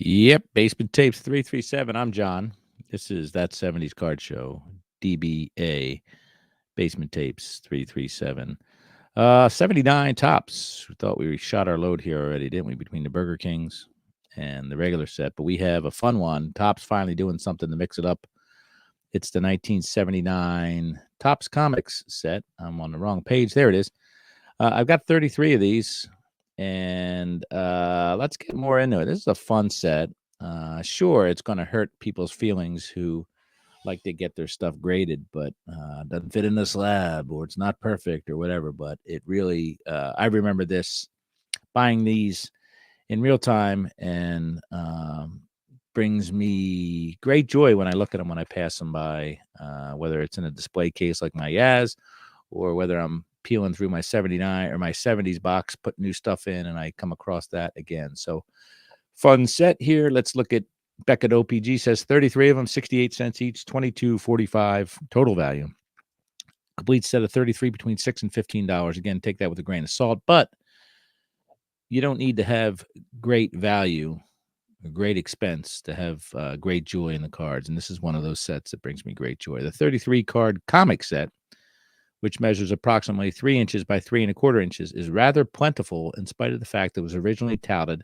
Yep, Basement Tapes 337. I'm John. This is That 70s Card Show, DBA, Basement Tapes 337. 79 tops. We thought we shot our load here already, didn't we, between the Burger Kings and the regular set. But we have a fun one. Tops finally doing something to mix it up. It's the 1979 Tops Comics set. I'm on the wrong page. There it is. I've got 33 of these, and let's get more into it. This is a fun set. Sure, it's going to hurt people's feelings who like to get their stuff graded, but doesn't fit in the slab or it's not perfect or whatever. But it really, I remember this buying these in real time and brings me great joy when I look at them when I pass them by, whether it's in a display case like my Yaz or whether I'm peeling through my 79 or my 70s box, put new stuff in, and I come across that again. So fun set here. Let's look at Beckett OPG says 33 of them, 68 cents each, 22.45 total value. Complete set of 33 between $6 and $15. Again, take that with a grain of salt, but you don't need to have great value or great expense to have great joy in the cards. And this is one of those sets that brings me great joy. The 33 card comic set, which measures approximately 3 inches by 3¼ inches, is rather plentiful in spite of the fact that it was originally touted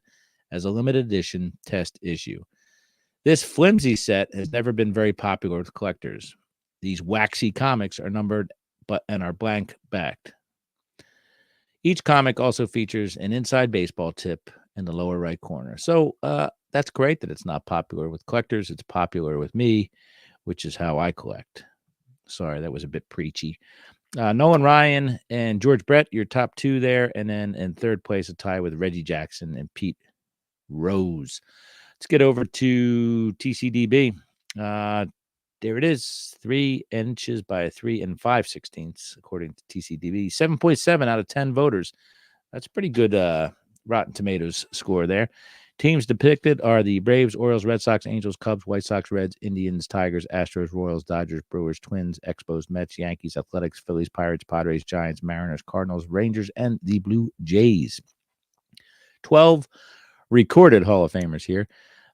as a limited edition test issue. This flimsy set has never been very popular with collectors. These waxy comics are numbered and are blank backed. Each comic also features an inside baseball tip in the lower right corner. So that's great that it's not popular with collectors. It's popular with me, which is how I collect. Sorry, that was a bit preachy. Nolan Ryan and George Brett, your top two there. And then in third place, a tie with Reggie Jackson and Pete Rose. Let's get over to TCDB. There it is, 3 inches by 3 5/16, according to TCDB. 7.7 out of 10 voters. That's pretty good Rotten Tomatoes score there. Teams depicted are the Braves, Orioles, Red Sox, Angels, Cubs, White Sox, Reds, Indians, Tigers, Astros, Royals, Dodgers, Brewers, Twins, Expos, Mets, Yankees, Athletics, Phillies, Pirates, Padres, Giants, Mariners, Cardinals, Rangers, and the Blue Jays. 12 recorded Hall of Famers here.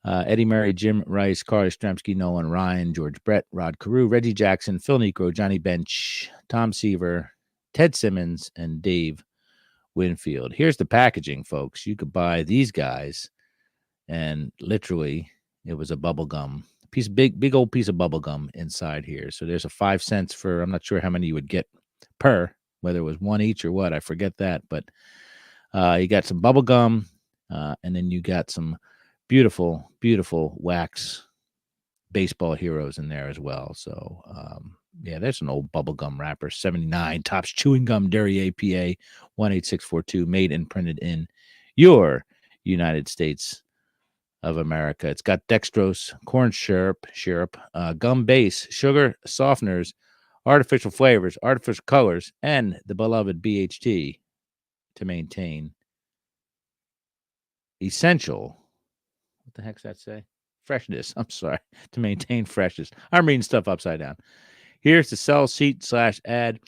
Eddie Murray, Jim Rice, Carl Yastrzemski, Nolan Ryan, George Brett, Rod Carew, Reggie Jackson, Phil Niekro, Johnny Bench, Tom Seaver, Ted Simmons, and Dave Winfield. Here's the packaging, folks. You could buy these guys, and literally, it was a bubble gum piece, big old piece of bubble gum inside here. So there's a 5 cents for, I'm not sure how many you would get per, whether it was one each or what. I forget that, but you got some bubble gum, and then you got some beautiful, beautiful wax baseball heroes in there as well. So, yeah, there's an old bubblegum wrapper, 79 Tops Chewing Gum Dairy APA 18642, made and printed in your United States of America. It's got dextrose, corn syrup, gum base, sugar, softeners, artificial flavors, artificial colors, and the beloved BHT to maintain essential, what the heck's that say? Freshness. I'm sorry. To maintain freshness. I'm reading stuff upside down. Here's the sell sheet / ad.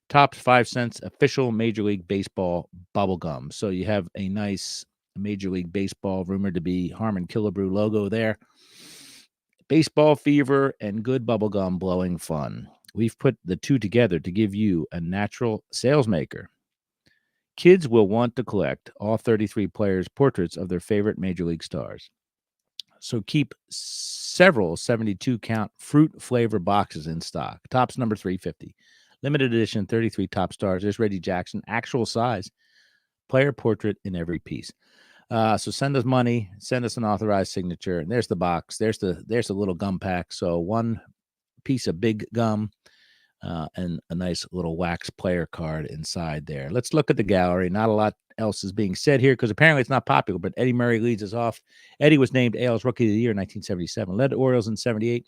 Tops 5 cents official Major League Baseball bubble gum. So you have a nice Major League Baseball, rumored to be Harmon Killebrew logo there. Baseball fever and good bubble gum blowing fun. We've put the two together to give you a natural sales maker. Kids will want to collect all 33 players' portraits of their favorite Major League stars. So keep several 72-count fruit flavor boxes in stock. Tops number 350. Limited edition 33 top stars. There's Reggie Jackson, actual size, player portrait in every piece. So send us money, send us an authorized signature, and there's the box. There's the little gum pack. So one piece of big gum, and a nice little wax player card inside there. Let's look at the gallery. Not a lot else is being said here because apparently it's not popular, but Eddie Murray leads us off. Eddie was named AL's Rookie of the Year in 1977, led the Orioles in 78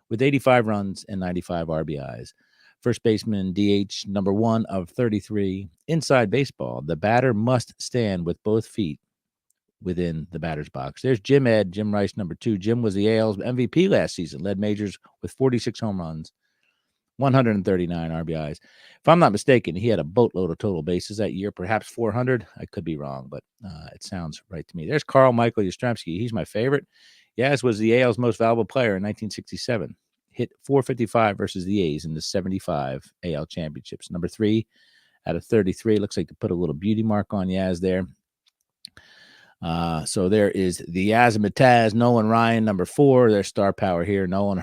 with 85 runs and 95 RBIs. First baseman, DH, number 1 of 33. Inside baseball, the batter must stand with both feet within the batter's box. There's Jim Rice, number 2. Jim was the AL's MVP last season, led majors with 46 home runs, 139 RBIs. If I'm not mistaken, he had a boatload of total bases that year, perhaps 400. I could be wrong, but it sounds right to me. There's Carl Michael Yastrzemski. He's my favorite. Yaz was the AL's most valuable player in 1967. Hit 455 versus the A's in the 75 AL championships. Number 3 out of 33. Looks like to put a little beauty mark on Yaz there. So there is the Yaz Nolan Ryan, number 4. Their star power here. Nolan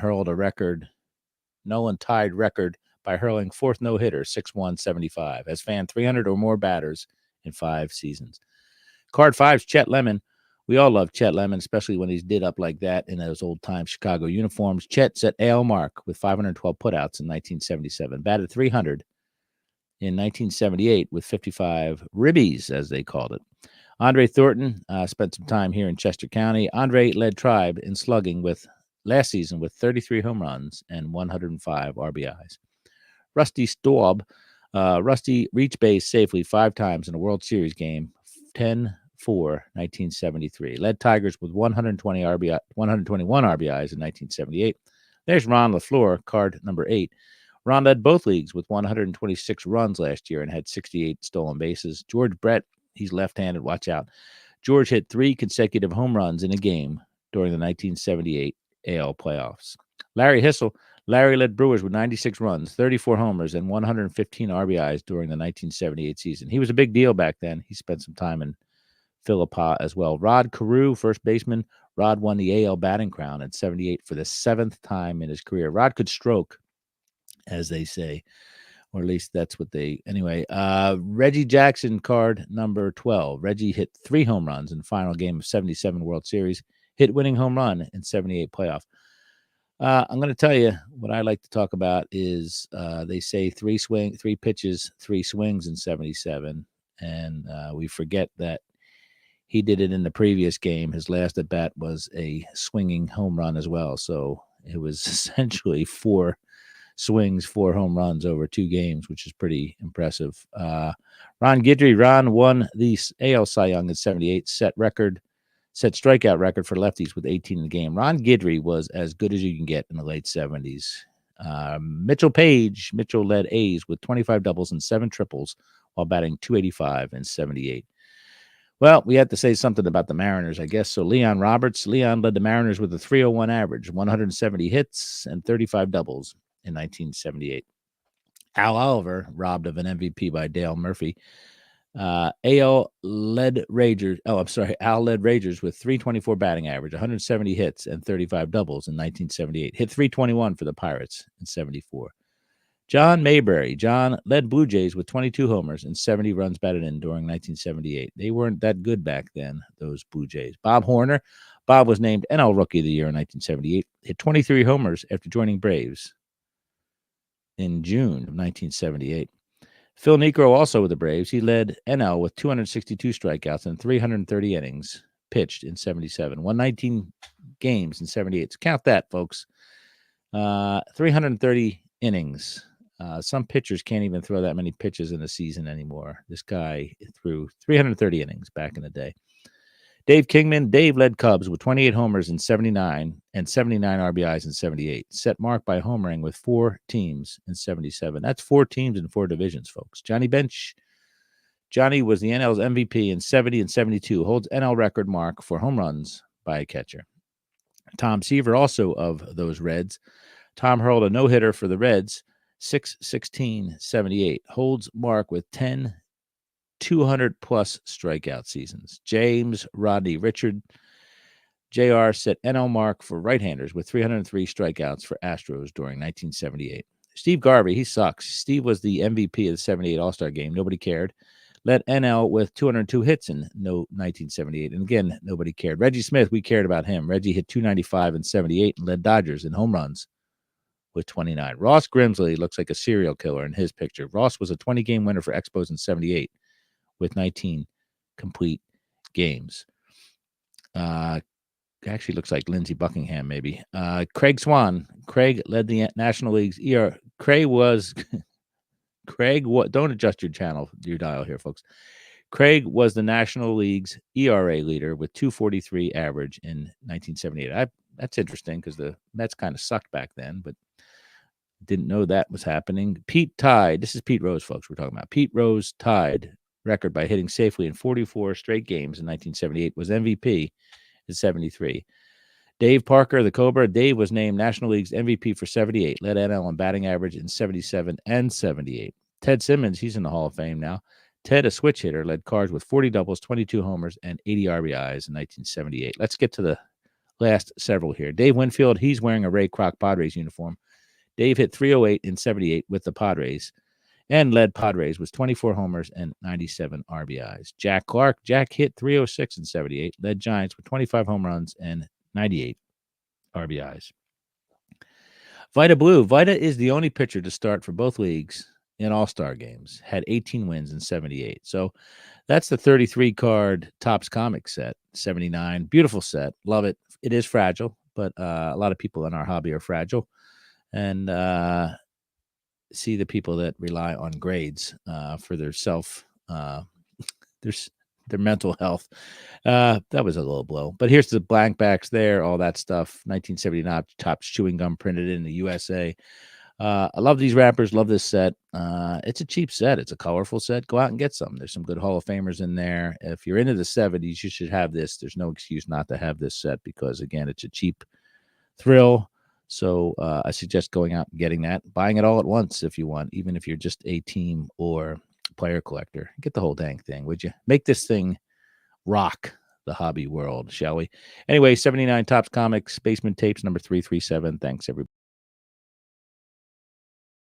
tied record by hurling 4th no-hitter, 6'1", 75. Has fanned 300 or more batters in 5 seasons. Card 5's Chet Lemon. We all love Chet Lemon, especially when he's did up like that in those old-time Chicago uniforms. Chet set AL mark with 512 putouts in 1977. Batted 300 in 1978 with 55 ribbies, as they called it. Andre Thornton spent some time here in Chester County. Andre led Tribe in slugging last season with 33 home runs and 105 RBIs. Rusty Staub. Rusty reached base safely 5 times in a World Series game, 10-4, 1973. Led Tigers with 121 RBIs in 1978. There's Ron LaFleur, card number 8. Ron led both leagues with 126 runs last year and had 68 stolen bases. George Brett, he's left-handed, watch out. George hit 3 consecutive home runs in a game during the 1978 AL playoffs. Larry Hissel. Larry led Brewers with 96 runs, 34 homers, and 115 RBIs during the 1978 season. He was a big deal back then. He spent some time in Philippa as well. Rod Carew, first baseman. Rod won the AL batting crown at 78 for the 7th time in his career. Rod could stroke, as they say, or at least that's what they... Anyway, Reggie Jackson, card number 12. Reggie hit 3 home runs in the final game of 77 World Series. Hit winning home run in 78 playoff. I'm going to tell you what I like to talk about is they say 3 pitches, 3 swings in 77. And we forget that he did it in the previous game. His last at bat was a swinging home run as well. So it was essentially 4 swings, 4 home runs over 2 games, which is pretty impressive. Ron Guidry. Ron won the AL Cy Young in 78, set strikeout record for lefties with 18 in the game. Ron Guidry was as good as you can get in the late 70s. Mitchell Page. Mitchell led A's with 25 doubles and 7 triples while batting .285 in 78. Well, we had to say something about the Mariners, I guess. So Leon Roberts. Leon led the Mariners with a .301 average, 170 hits, and 35 doubles in 1978. Al Oliver, robbed of an MVP by Dale Murphy. Al led Rangers with .324 batting average, 170 hits, and 35 doubles in 1978. Hit .321 for the Pirates in 74. John Mayberry. John led Blue Jays with 22 homers and 70 runs batted in during 1978. They weren't that good back then, those Blue Jays. Bob Horner. Bob was named NL Rookie of the Year in 1978. Hit 23 homers after joining Braves in June of 1978. Phil Niekro, also with the Braves. He led NL with 262 strikeouts and 330 innings pitched in 77. Won 19 games in 78. So count that, folks. 330 innings. Some pitchers can't even throw that many pitches in a season anymore. This guy threw 330 innings back in the day. Dave Kingman. Dave led Cubs with 28 homers in 79 and 79 RBIs in 78. Set mark by homering with 4 teams in 77. That's 4 teams in 4 divisions, folks. Johnny Bench. Johnny was the NL's MVP in 70 and 72. Holds NL record mark for home runs by a catcher. Tom Seaver, also of those Reds. Tom hurled a no-hitter for the Reds, 6/16/78. Holds mark with 10 200-plus strikeout seasons. James Rodney Richard. JR set NL mark for right-handers with 303 strikeouts for Astros during 1978. Steve Garvey, he sucks. Steve was the MVP of the 78 All-Star Game. Nobody cared. Led NL with 202 hits in 1978. And again, nobody cared. Reggie Smith, we cared about him. Reggie hit 295 in 78 and led Dodgers in home runs with 29. Ross Grimsley looks like a serial killer in his picture. Ross was a 20-game winner for Expos in 78. With 19 complete games. Actually looks like Lindsey Buckingham, maybe. Craig Swan. Craig led the National League's ERA. Don't adjust your dial here, folks. Craig was the National League's ERA leader with 2.43 average in 1978. That's interesting because the Mets kind of sucked back then, but Didn't know that was happening. Pete tied. This is Pete Rose, folks. We're talking about Pete Rose tied record by hitting safely in 44 straight games in 1978. Was MVP in 73. Dave Parker, the Cobra. Dave was named National League's MVP for 78. Led NL in batting average in 77 and 78. Ted Simmons, he's in the Hall of Fame now. Ted, a switch hitter, led Cards with 40 doubles, 22 homers, and 80 RBIs in 1978. Let's get to the last several here. Dave Winfield, he's wearing a Ray Kroc Padres uniform. Dave hit 308 in 78 with the Padres and led Padres with 24 homers and 97 RBIs. Jack Clark, Jack hit 306 in 78, led Giants with 25 home runs and 98 RBIs. Vida Blue, Vida is the only pitcher to start for both leagues in All-Star games, had 18 wins in 78. So that's the 33 card Topps comic set, 79. Beautiful set. Love it. It is fragile, but a lot of people in our hobby are fragile. And see the people that rely on grades for their their mental health. That was a low blow. But here's the blank backs there, all that stuff. 1979 Topps chewing gum printed in the USA. I love these wrappers. Love this set. It's a cheap set. It's a colorful set. Go out and get some. There's some good Hall of Famers in there. If you're into the 70s, you should have this. There's no excuse not to have this set because, again, it's a cheap thrill. So I suggest going out and getting that, buying it all at once if you want, even if you're just a team or player collector. Get the whole dang thing, would you? Make this thing rock the hobby world, shall we? Anyway, 79 Topps Comics, Basement Tapes, number 337. Thanks, everybody.